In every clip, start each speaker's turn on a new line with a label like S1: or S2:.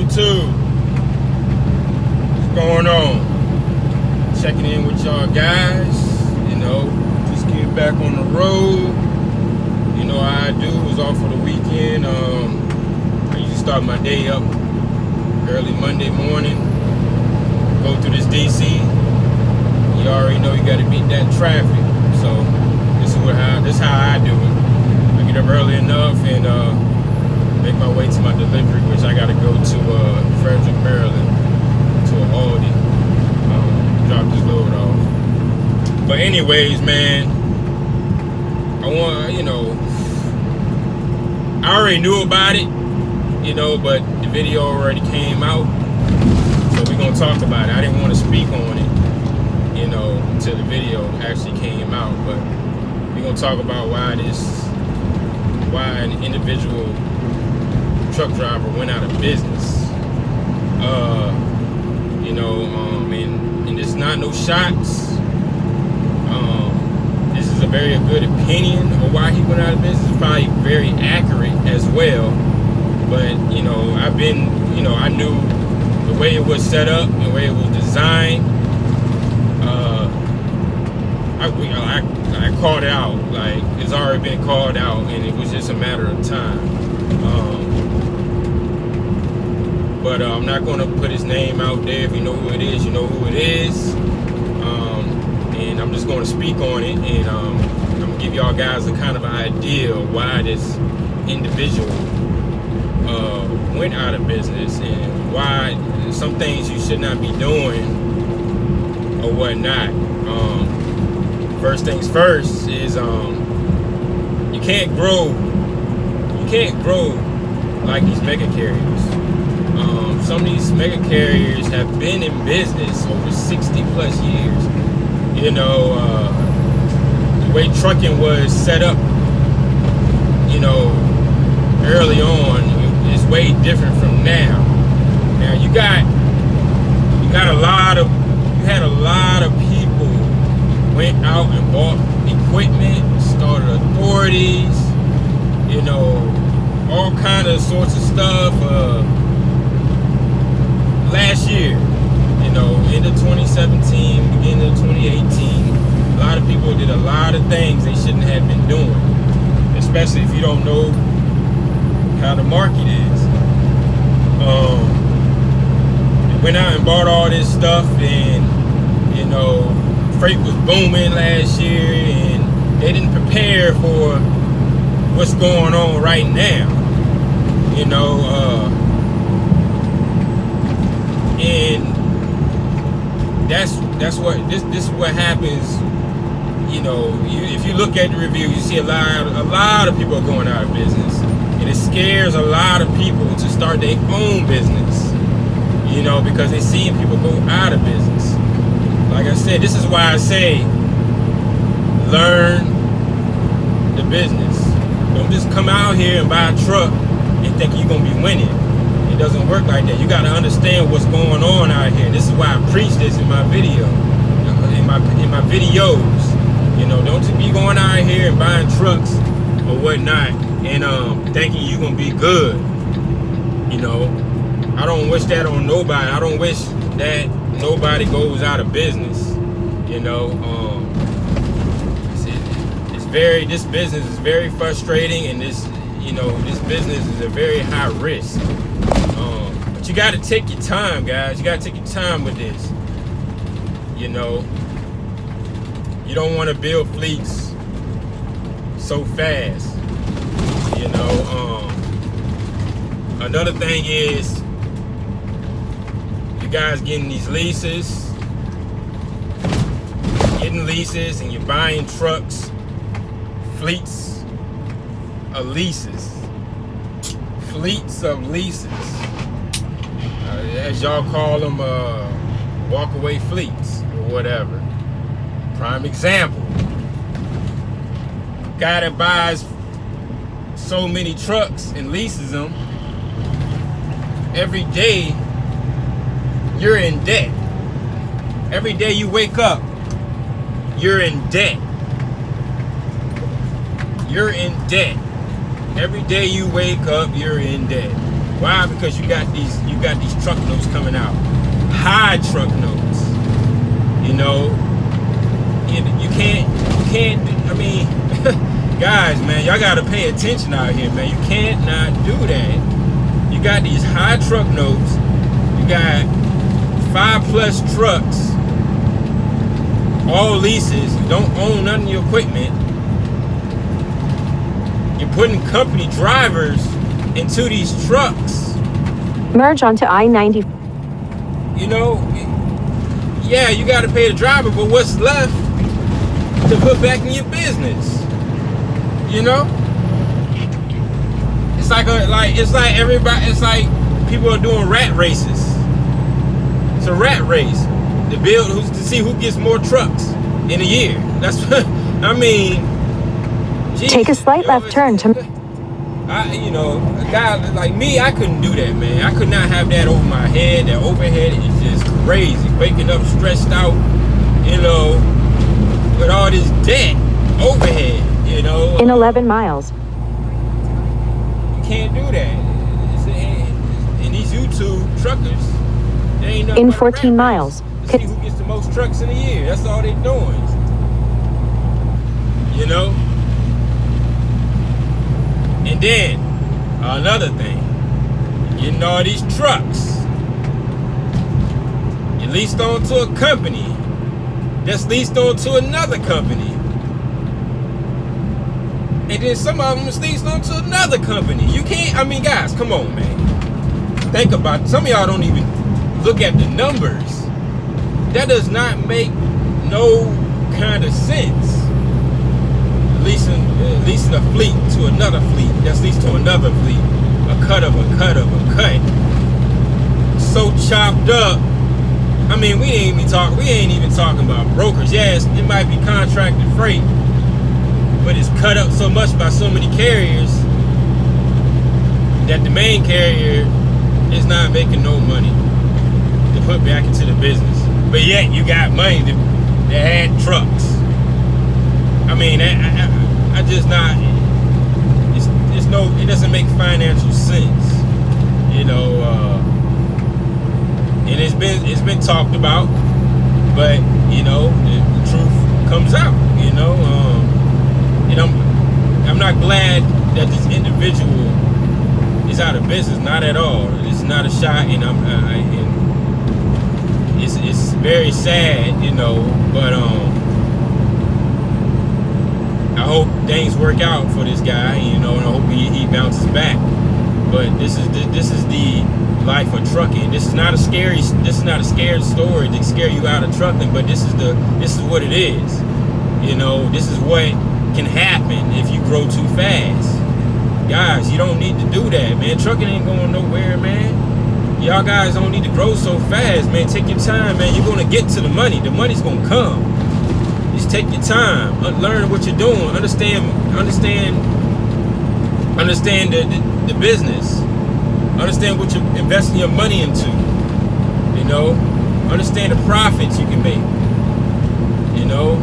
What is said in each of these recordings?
S1: YouTube? What's going on? Checking in with y'all guys. Just getting back on the road. You know how I do. Was off for the weekend. I usually start my day up early Monday morning. Go through this DC. You already know you got to beat that traffic. So this is how I do it. I get up early enough and make my way to my delivery, which I got to go to Frederick, Maryland, to an Aldi. Drop this load off. But anyways, man, I already knew about it, but the video already came out, so we're gonna talk about it. I didn't want to speak on it, until the video actually came out, but we're gonna talk about why an individual truck driver went out of business. And it's not no shots. This is a very good opinion of why he went out of business. It's probably very accurate as well. But I knew the way it was set up, the way it was designed. I called it out. Like, it's already been called out, and it was just a matter of time. But I'm not going to put his name out there. If you know who it is, you know who it is. And I'm just going to speak on it, and I'm going to give y'all guys a kind of idea of why this individual went out of business and why some things you should not be doing or whatnot. First things first is you can't grow like these mega carriers. Some of these mega carriers have been in business over 60 plus years. The way trucking was set up, early on is way different from now. Now you had a lot of people went out and bought equipment, started authorities, all kind of sorts of stuff. Last year, end of 2017, beginning of 2018, a lot of people did a lot of things they shouldn't have been doing, especially if you don't know how the market is. They went out and bought all this stuff, and freight was booming last year, and they didn't prepare for what's going on right now. And that's what this is what happens. If you look at the review, you see a lot of people are going out of business, and it scares a lot of people to start their own business. Because they're seeing people go out of business. Like I said, this is why I say learn the business. Don't just come out here and buy a truck and think you're gonna be winning. It doesn't work like that. You got to understand what's going on out here. This is why I preach this in my video, in my videos. Don't just be going out here and buying trucks or whatnot and thinking you're gonna be good. I don't wish that on nobody. I don't wish that nobody goes out of business. This business is very frustrating, and this business is a very high risk. But you got to take your time, guys. You got to take your time with this. You don't want to build fleets so fast. Another thing is, you guys getting these leases, and you're buying trucks, fleets of leases. As y'all call them, walk-away fleets or whatever. Prime example, guy that buys so many trucks and leases them, every day you're in debt. Every day you wake up, you're in debt. You're in debt. Every day you wake up, you're in debt. Why? Because you got these truck notes coming out, high truck notes. You know, and you can't. I mean, guys, man, y'all gotta pay attention out here, man. You can't not do that. You got these high truck notes. You got 5+ trucks, all leases. You don't own none of your equipment. You're putting company drivers into these trucks.
S2: Merge onto I-90.
S1: You know, yeah, you got to pay the driver, but what's left to put back in your business? You know, it's like people are doing rat races. It's a rat race to see who gets more trucks in a year. That's what I mean. Geez,
S2: Take a slight left turn to.
S1: You know, a guy like me, I couldn't do that, man. I could not have that over my head. That overhead is just crazy. Waking up stressed out, you know, with all this debt overhead, you know.
S2: In 11 miles.
S1: You can't do that. And these YouTube truckers, they ain't nothing
S2: In
S1: but
S2: 14 miles.
S1: to see who gets the most trucks in a year. That's all they doing. You know? And then, another thing, getting all these trucks, you leased on to a company that's leased on to another company. And then some of them is leased on to another company. You can't, I mean, guys, come on, man. Think about it. Some of y'all don't even look at the numbers. That does not make no kind of sense. Leasing a fleet to another fleet that's leased to another fleet, a cut of a cut of a cut, so chopped up. I mean, we ain't even talking about brokers. Yes, it might be contracted freight, but it's cut up so much by so many carriers that the main carrier is not making no money to put back into the business. But yet you got money that had trucks. I mean, I just not. It doesn't make financial sense, you know. And it's been talked about, but you know, the truth comes out, you know. And I'm not glad that this individual is out of business. Not at all. It's not a shot, and it's very sad, you know. But I hope things work out for this guy, you know, and I hope he bounces back. But this is the life of trucking. This is not a scared story to scare you out of trucking, but this is what it is. You know, this is what can happen if you grow too fast. Guys, you don't need to do that, man. Trucking ain't going nowhere, man. Y'all guys don't need to grow so fast, man. Take your time, man. You're gonna get to the money. The money's gonna come. Just take your time, learn what you're doing, understand the business, understand what you're investing your money into, you know, understand the profits you can make, you know.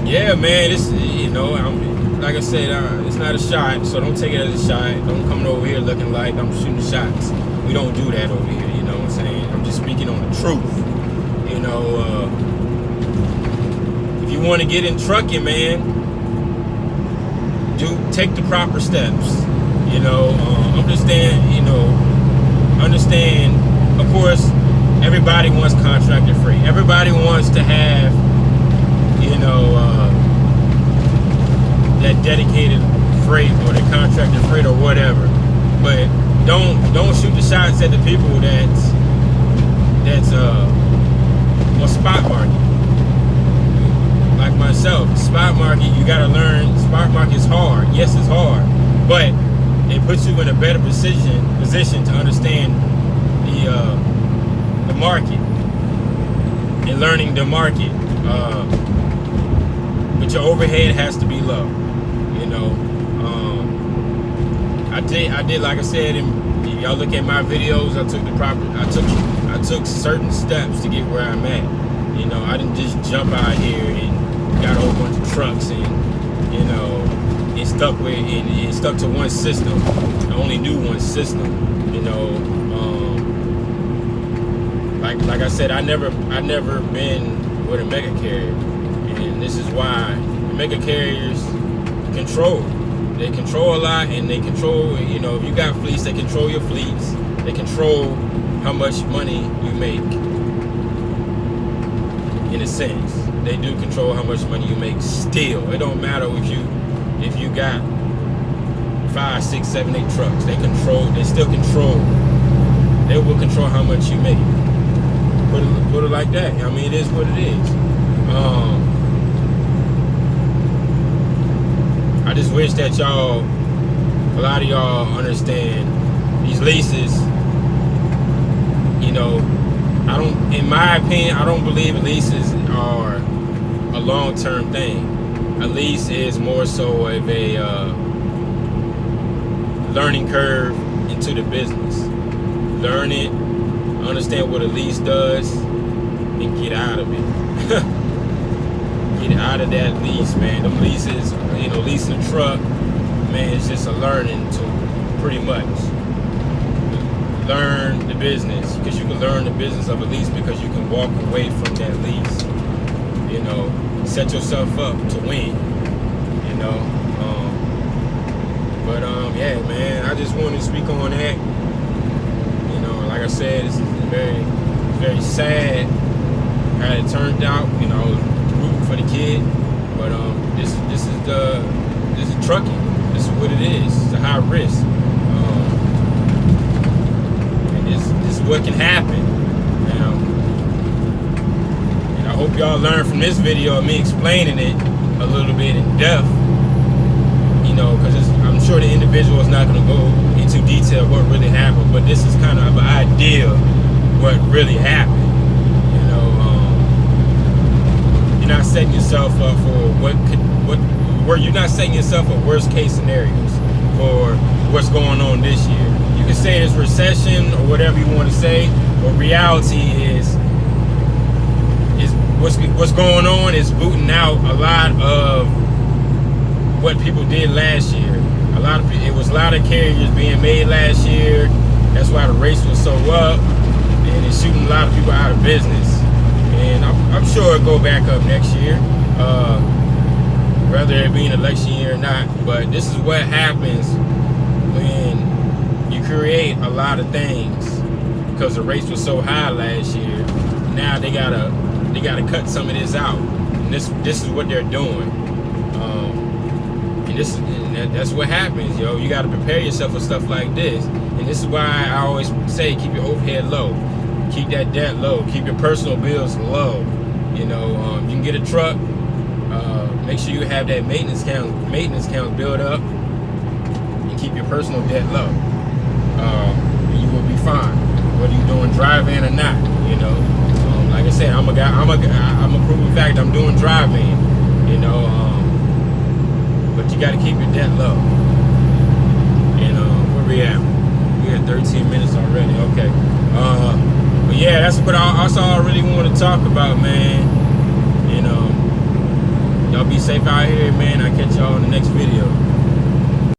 S1: Yeah, man, this, you know, like I said, it's not a shot, so don't take it as a shot. Don't come over here looking like I'm shooting shots. We don't do that over here, you know what I'm saying? I'm just speaking on the truth. You know, if you want to get in trucking, man, take the proper steps. You know, understand. Of course, everybody wants contracted freight. Everybody wants to have, you know, that dedicated freight or the contracted freight or whatever. But don't shoot the shots at the people that's on spot market. Like myself, spot market, you gotta learn. Spot market is hard. Yes, it's hard, but it puts you in a better position to understand the market and learning the market. But your overhead has to be low. You know, I did like I said. If y'all look at my videos, I took certain steps to get where I'm at. You know, I didn't just jump out here and got a whole bunch of trucks and, you know, and stuck to one system. I only knew one system, you know. Like I said, I never been with a mega carrier, and this is why the mega carriers control. They control a lot, and they control, you know, if you got fleets, they control your fleets. They control how much money you make. In a sense, they do control how much money you make. Still, it don't matter if you got 5, 6, 7, 8 trucks. They still control. They will control how much you make. Put it like that. I mean, it is what it is. I just wish that a lot of y'all understand these leases. You know, in my opinion, I don't believe leases are a long-term thing. A lease is more so of a learning curve into the business. Learn it, understand what a lease does, and get out of it. Get out of that lease, man. Them leases, you know, leasing a truck, man, it's just a learning tool, pretty much. Learn the business, because you can learn the business of a lease because you can walk away from that lease. You know, set yourself up to win. You know, yeah, man. I just wanted to speak on that. You know, like I said, it's very, very sad how it turned out. You know, rooting for the kid, but this is trucking. This is what it is. It's a high risk. This is what can happen. Now, and I hope y'all learn from this video of me explaining it a little bit in depth. You know, because I'm sure the individual is not going to go into detail what really happened, but this is kind of an idea what really happened. You know, you're not setting yourself up for you're not setting yourself up worst case scenarios for what's going on this year. You can say it's recession or whatever you want to say, but reality is what's going on is booting out a lot of what people did last year. It was a lot of carriers being made last year. That's why the race was so up, and it's shooting a lot of people out of business. And I'm sure it'll go back up next year, whether it be an election year or not. But this is what happens when you create a lot of things, because the race was so high last year. Now they gotta cut some of this out, and this is what they're doing. And that's what happens, yo. You gotta prepare yourself for stuff like this, and this is why I always say keep your overhead low, keep that debt low, keep your personal bills low. You know, you can get a truck. Make sure you have that maintenance count build up, and keep your personal debt low. And you will be fine, whether you're doing drive-in or not. You know, like I said, I'm a proven fact. I'm doing drive-in. You know, but you got to keep your debt low. And where we at? We're at 13 minutes already. Okay. But yeah, that's what I really want to talk about, man. And y'all be safe out here, man. I'll catch y'all in the next video.